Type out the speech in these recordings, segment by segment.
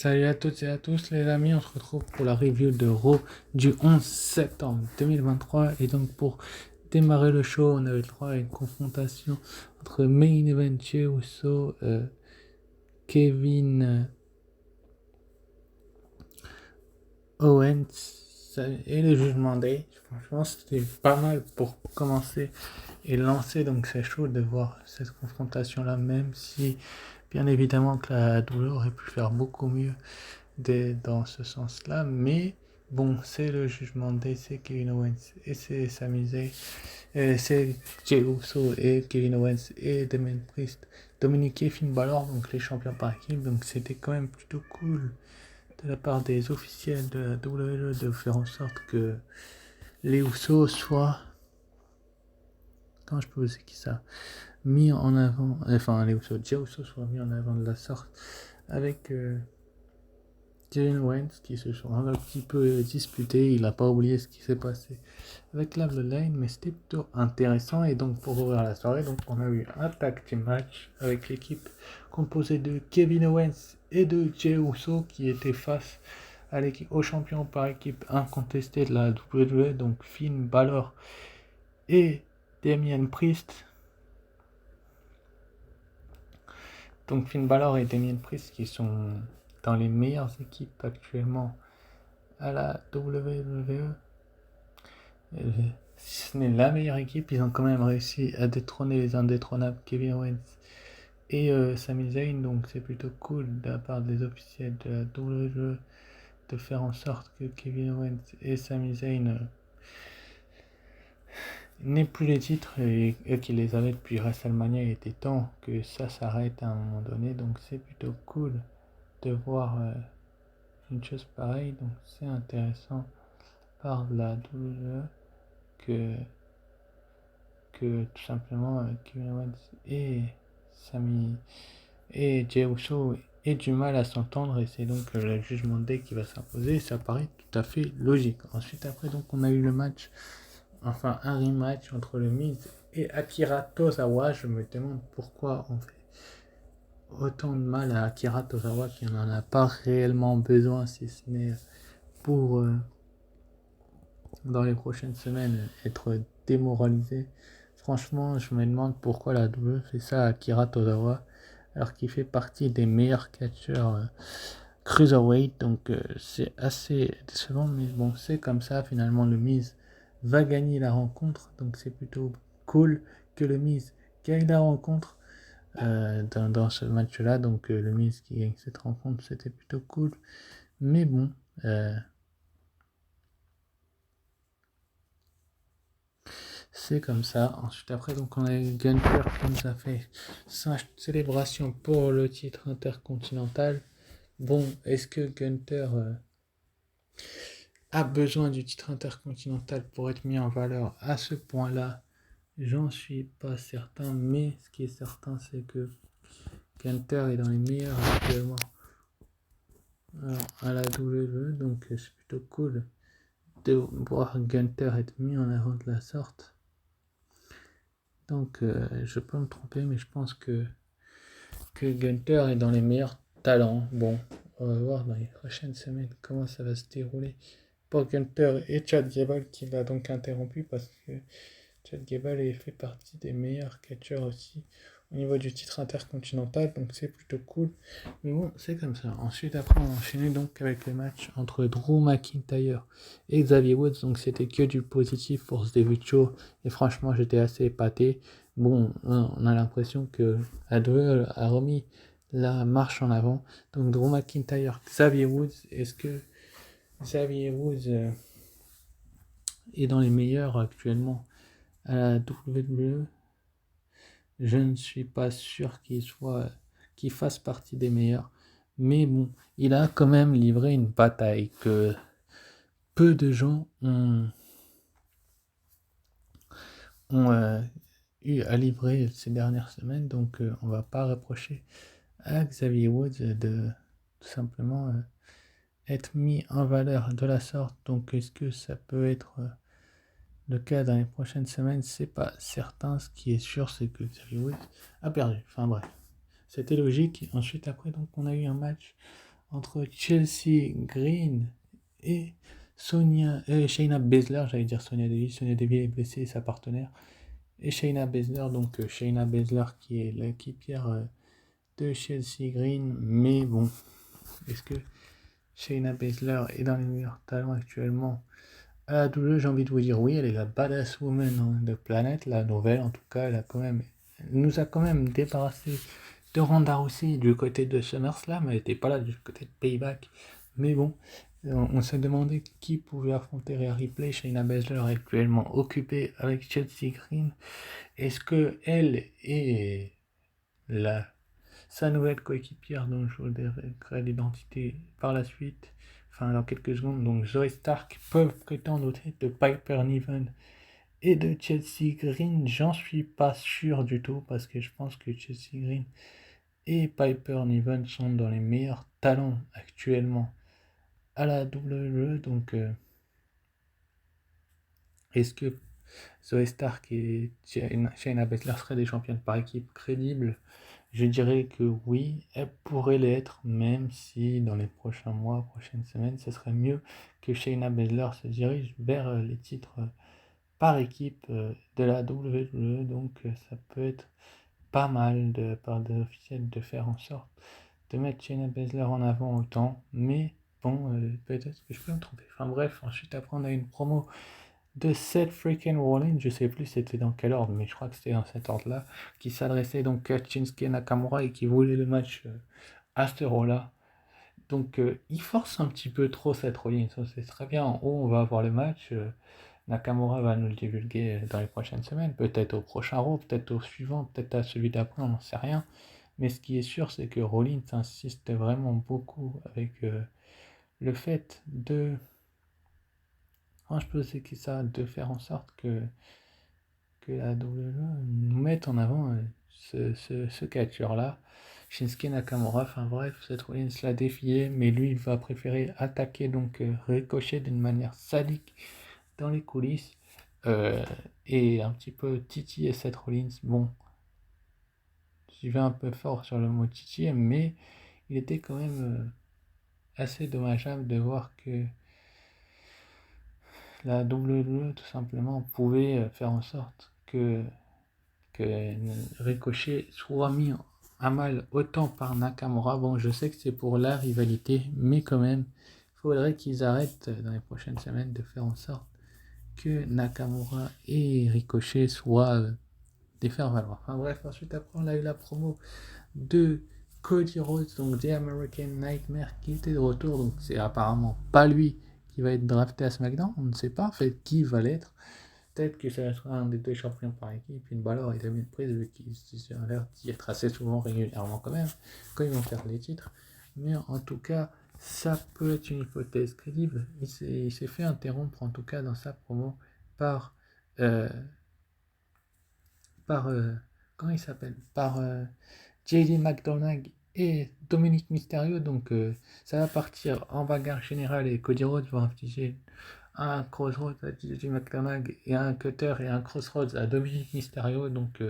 Salut à toutes et à tous les amis, on se retrouve pour la review de Raw du 11 septembre 2023 et donc pour démarrer le show on avait le droit à une confrontation entre Main Event Jey Uso, Kevin Owens et le Judgment Day. Franchement c'était pas mal pour commencer et lancer donc c'est chaud de voir cette confrontation là, même si bien évidemment que la WWE aurait pu faire beaucoup mieux dans ce sens-là, mais bon, c'est le Judgment Day, c'est Kevin Owens et c'est Sami Zayn, c'est Jey Uso et Kevin Owens et Damien Priest, Dominic et Finn Balor, donc les champions par équipe, donc c'était quand même plutôt cool de la part des officiels de la WWE de faire en sorte que les Usos soient, comment je peux vous dire ça, mis en avant, enfin les Usos, Jey Uso soit mis en avant de la sorte avec Kevin Owens qui se sont un petit peu disputés, il n'a pas oublié ce qui s'est passé avec la Bloodline, mais c'était plutôt intéressant. Et donc pour ouvrir la soirée, donc on a eu un tag team match avec l'équipe composée de Kevin Owens et de Jey Uso qui étaient face à l'équipe aux champions par équipe incontestés de la WWE, donc Finn Balor et Damien Priest. Donc Finn Balor et Damien Priest qui sont dans les meilleures équipes actuellement à la WWE. Si ce n'est la meilleure équipe, ils ont quand même réussi à détrôner les indétrônables Kevin Owens et Sami Zayn, donc c'est plutôt cool de la part des officiels de la WWE de faire en sorte que Kevin Owens et Sami Zayn n'aient plus les titres et qu'ils les avaient depuis WrestleMania. Il était temps que ça s'arrête à un moment donné, donc c'est plutôt cool de voir une chose pareille, donc c'est intéressant par la WWE que tout simplement Kevin Owens et Sami et Jey Uso aient du mal à s'entendre, et c'est donc le Judgment Day qui va s'imposer. Ça paraît tout à fait logique. Ensuite après donc on a eu le match, enfin un rematch entre le Miz et Akira Tozawa. Je me demande pourquoi on fait autant de mal à Akira Tozawa qui n'en a pas réellement besoin, si ce n'est pour dans les prochaines semaines être démoralisé. Franchement, je me demande pourquoi la WWE fait ça à Akira Tozawa, alors qu'il fait partie des meilleurs catcheurs cruiserweight, donc c'est assez décevant, mais bon, c'est comme ça. Finalement, le Miz va gagner la rencontre, donc c'est plutôt cool que le Miz gagne la rencontre dans ce match-là. Donc le Miz qui gagne cette rencontre, c'était plutôt cool, mais bon. C'est comme ça. Ensuite, après, donc, on a eu Gunther qui nous a fait sa célébration pour le titre intercontinental. Bon, est-ce que Gunther a besoin du titre intercontinental pour être mis en valeur à ce point-là? J'en suis pas certain, mais ce qui est certain, c'est que Gunther est dans les meilleurs actuellement à la WWE, donc c'est plutôt cool de voir Gunther être mis en avant de la sorte. Donc je peux me tromper, mais je pense que Gunther est dans les meilleurs talents. Bon, on va voir dans les prochaines semaines comment ça va se dérouler pour Gunther et Chad Gable, qui l'a donc interrompu parce que Chad Gable fait partie des meilleurs catcheurs aussi au niveau du titre intercontinental, donc c'est plutôt cool. Mais bon, c'est comme ça. Ensuite, après, on a enchaîné donc avec le match entre Drew McIntyre et Xavier Woods, donc c'était que du positif pour ce début de show, et franchement, j'étais assez épaté. Bon, on a l'impression que AEW a remis la marche en avant. Donc Drew McIntyre, Xavier Woods, est-ce que Xavier Woods est dans les meilleurs actuellement à la WWE? Je ne suis pas sûr qu'il fasse partie des meilleurs, mais bon, il a quand même livré une bataille que peu de gens ont eu à livrer ces dernières semaines, donc on va pas reprocher à Xavier Woods de tout simplement être mis en valeur de la sorte. Donc est-ce que ça peut être le cas dans les prochaines semaines? C'est pas certain. Ce qui est sûr, c'est que Xavier Woods a perdu. Enfin bref, c'était logique. Ensuite après, donc on a eu un match entre Chelsea Green et Shayna Baszler, j'allais dire Sonia Deville. Sonia Deville est blessée, sa partenaire. Et Shayna Baszler, donc Shayna Baszler qui est l'équipière de Chelsea Green. Mais bon, est-ce que Shayna Baszler est dans les meilleurs talents actuellement à la WWE? J'ai envie de vous dire oui, elle est la badass woman de planète, la nouvelle en tout cas. Elle nous a quand même débarrassé de Ronda Rousey du côté de SummerSlam. Elle n'était pas là du côté de Payback. Mais bon, on s'est demandé qui pouvait affronter Rhea Ripley. Shayna Baszler est actuellement occupée avec Chelsea Green. Est-ce que elle est sa nouvelle coéquipière dont je vous créer l'identité par la suite, enfin dans quelques secondes, donc Zoe Stark, peuvent prétendre au titre de Piper Niven et de Chelsea Green? J'en suis pas sûr du tout parce que je pense que Chelsea Green et Piper Niven sont dans les meilleurs talents actuellement à la WWE. Donc est-ce que Zoe Stark et Shayna Baszler seraient des championnes par équipe crédibles? Je dirais que oui, elle pourrait l'être, même si dans les prochains mois, prochaines semaines, ce serait mieux que Shayna Baszler se dirige vers les titres par équipe de la WWE. Donc ça peut être pas mal de part de l'officiel de faire en sorte de mettre Shayna Baszler en avant autant, mais bon, peut-être que je peux me tromper. Enfin bref, ensuite après on a une promo de Seth freaking Rollins, je sais plus c'était dans quel ordre, mais je crois que c'était dans cet ordre-là, qui s'adressait donc à Shinsuke Nakamura et qui voulait le match à ce rôle-là. Donc il force un petit peu trop Seth Rollins, c'est très bien, en haut on va avoir le match, Nakamura va nous le divulguer dans les prochaines semaines, peut-être au prochain Raw, peut-être au suivant, peut-être à celui d'après, on n'en sait rien. Mais ce qui est sûr, c'est que Rollins insiste vraiment beaucoup avec le fait de... Comment je peux c'est ça, de faire en sorte que la WWE nous mette en avant ce catcheur-là, Shinsuke Nakamura. Enfin bref, Seth Rollins l'a défié, mais lui il va préférer attaquer donc Ricochet d'une manière sadique dans les coulisses et un petit peu titiller Seth Rollins. Bon, j'y vais un peu fort sur le mot titiller, mais il était quand même assez dommageable de voir que la WWE tout simplement pouvait faire en sorte que Ricochet soit mis à mal autant par Nakamura. Bon, je sais que c'est pour la rivalité, mais quand même, il faudrait qu'ils arrêtent dans les prochaines semaines de faire en sorte que Nakamura et Ricochet soient des faire-valoir. Enfin bref, ensuite après on a eu la promo de Cody Rhodes, donc The American Nightmare, qui était de retour. Donc c'est apparemment pas lui qui va être drafté à SmackDown, on ne sait pas en fait qui va l'être. Peut-être que ça sera un des deux champions par équipe, une Balor et Damien Priest, vu qu'ils ont l'air d'y être assez souvent, régulièrement quand même, quand ils vont faire les titres. Mais en tout cas, ça peut être une hypothèse crédible. Il s'est fait interrompre, en tout cas dans sa promo, par... par comment il s'appelle? Par JD McDonagh et Dominique Mysterio. Donc ça va partir en bagarre générale et Cody Rhodes va infliger un crossroads à JD McDonagh et un cutter et un crossroads à Dominique Mysterio. Donc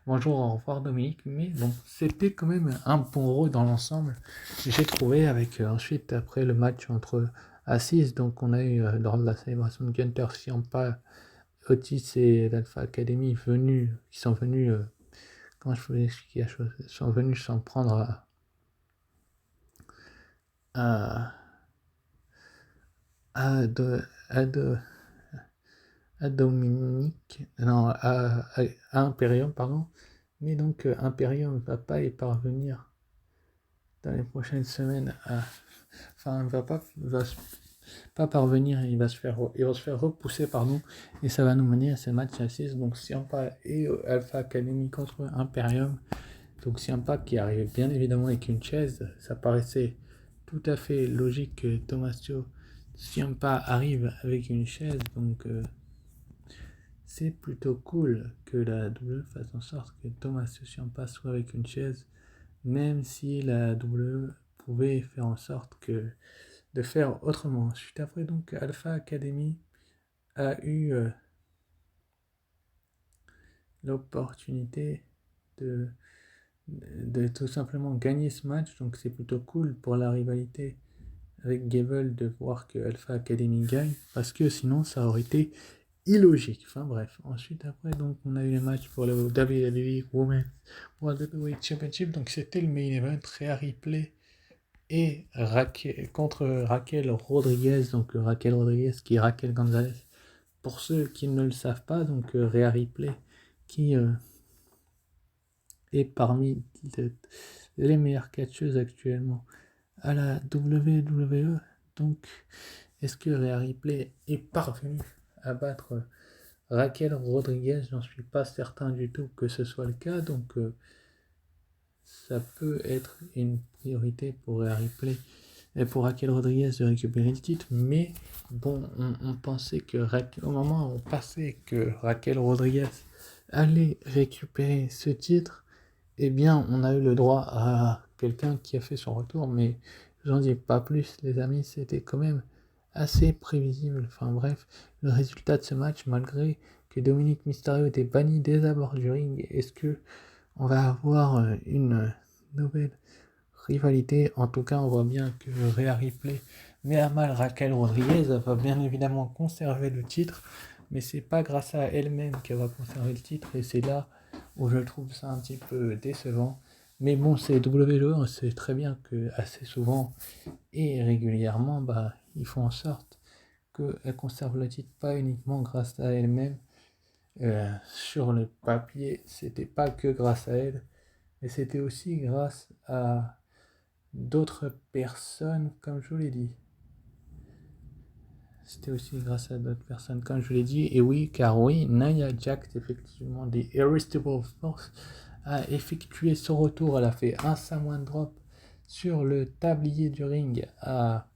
bonjour, au revoir Dominique. Mais bon, c'était quand même un bon rôle dans l'ensemble. J'ai trouvé avec ensuite après le match entre Assis, donc on a eu lors de la célébration de Gunther Ciampa, Otis et l'Alpha Academy qui sont venus, comment je peux expliquer la chose, sont venus s'en prendre à, à, de, à, de, à Dominique, non, à Imperium, pardon. Mais donc Imperium va pas y parvenir dans les prochaines semaines enfin, va pas parvenir, il va se faire repousser, pardon, et ça va nous mener à ce match à 6, donc Ciampa et Alpha Academy contre Imperium. Donc Ciampa qui arrivait bien évidemment avec une chaise, ça paraissait tout à fait logique que Tommaso Ciampa arrive avec une chaise, donc c'est plutôt cool que la WWE fasse en sorte que Tommaso Ciampa soit avec une chaise, même si la WWE pouvait faire en sorte de faire autrement. Suite après, donc, Alpha Academy a eu l'opportunité de de tout simplement gagner ce match, donc c'est plutôt cool pour la rivalité avec Gable de voir que Alpha Academy gagne, parce que sinon ça aurait été illogique. Enfin bref, ensuite après donc on a eu les matchs pour le WWE Women's World Heavyweight Championship, donc c'était le main event, Rhea Ripley et contre Raquel Rodriguez, donc Raquel Rodriguez qui est Raquel Gonzalez. Pour ceux qui ne le savent pas, donc Rhea Ripley qui est parmi les meilleures catcheuses actuellement à la WWE. Donc, est-ce que Rhea Ripley est parvenue à battre Raquel Rodriguez? J'en suis pas certain du tout que ce soit le cas. Donc, ça peut être une priorité pour Rhea Ripley et pour Raquel Rodriguez de récupérer le titre. Mais bon, on pensait que au moment où on pensait que Raquel Rodriguez allait récupérer ce titre, eh bien, on a eu le droit à quelqu'un qui a fait son retour, mais j'en dis pas plus, les amis, c'était quand même assez prévisible. Enfin bref, le résultat de ce match, malgré que Dominic Mysterio était banni des abords du ring, est-ce que on va avoir une nouvelle rivalité? En tout cas, on voit bien que Rhea Ripley met à mal Raquel Rodriguez. Elle va bien évidemment conserver le titre, mais c'est pas grâce à elle-même qu'elle va conserver le titre, et c'est là où je trouve ça un petit peu décevant. Mais bon, c'est WWE, on sait très bien que assez souvent et régulièrement, ils font en sorte qu'elle conserve le titre pas uniquement grâce à elle-même. Sur le papier, c'était pas que grâce à elle, mais c'était aussi grâce à d'autres personnes, comme je vous l'ai dit. C'était aussi grâce à d'autres personnes, comme je l'ai dit. Et oui, car oui, Nia Jax, effectivement, des Irresistible Force, a effectué son retour. Elle a fait un Samoan Drop sur le tablier du ring à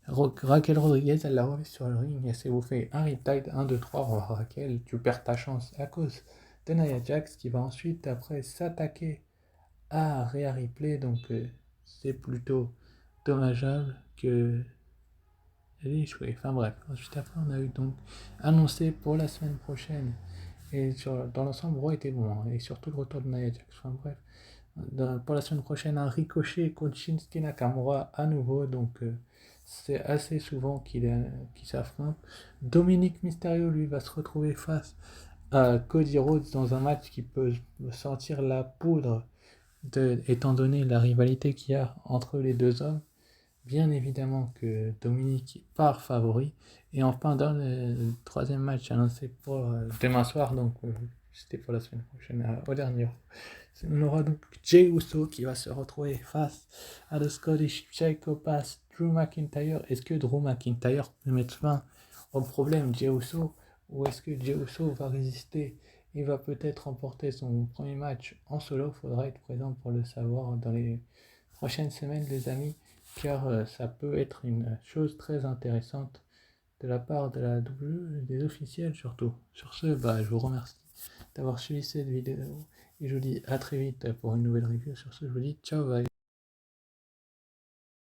Raquel Rodriguez. Elle l'a revu sur le ring et s'est vous fait un Riptide 1, 2, 3. Raquel, tu perds ta chance à cause de Nia Jax qui va ensuite après s'attaquer à Rhea Ripley. Donc c'est plutôt dommageable que elle ait échoué. Enfin bref, juste après on a eu donc annoncé pour la semaine prochaine. Et dans l'ensemble, Raw était bon, hein, et surtout le retour de Nia Jax. Enfin bref, pour la semaine prochaine, un Ricochet contre Shinsuke Nakamura à nouveau, donc c'est assez souvent qu'ils s'affrontent. Dominic Mysterio, lui, va se retrouver face à Cody Rhodes dans un match qui peut sentir la poudre, étant donné la rivalité qu'il y a entre les deux hommes. Bien évidemment que Dominique part favori. Et enfin, dans le troisième match annoncé pour demain soir, donc c'était pour la semaine prochaine, au dernier. On aura donc Jey Uso qui va se retrouver face à The Scottish Psychopath Drew McIntyre. Est-ce que Drew McIntyre peut mettre fin au problème Jey Uso, ou est-ce que Jey Uso va résister et va peut-être remporter son premier match en solo? Il faudra être présent pour le savoir dans les prochaines semaines, les amis, car ça peut être une chose très intéressante de la part de la des officiels surtout. Sur ce, je vous remercie d'avoir suivi cette vidéo et je vous dis à très vite pour une nouvelle review. Sur ce, je vous dis ciao, bye.